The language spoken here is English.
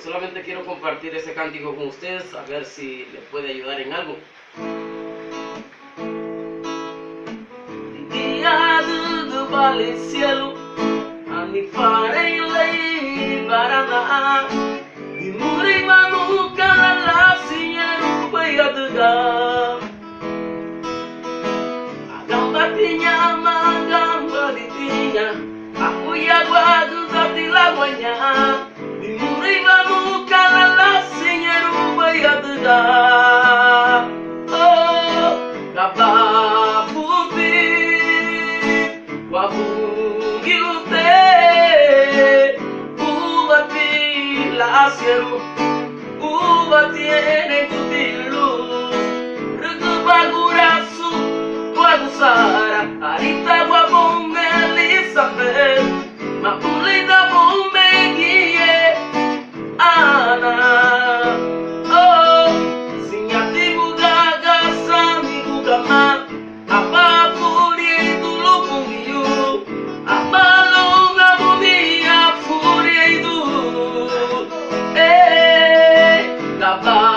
solamente quiero compartir ese cántico con ustedes, a ver si les puede ayudar en algo. Dia do vale cielo, ani farei lei barana, e muri manu kala sinyeru bayadga. Agamba tinya magamba ditinha, aku ya guadu zati lawanya, e muri manu kala sinyeru bayadga. Oh, kabaputi wabungilute ubati la cielo ubati ene kutilu rugubagurasu wagusara arita wabonge Elizabeth mapulida bombe gie ana oh sinyati bugaga sami bugama apa puri dulu bungiu apa longa budia furi du gaba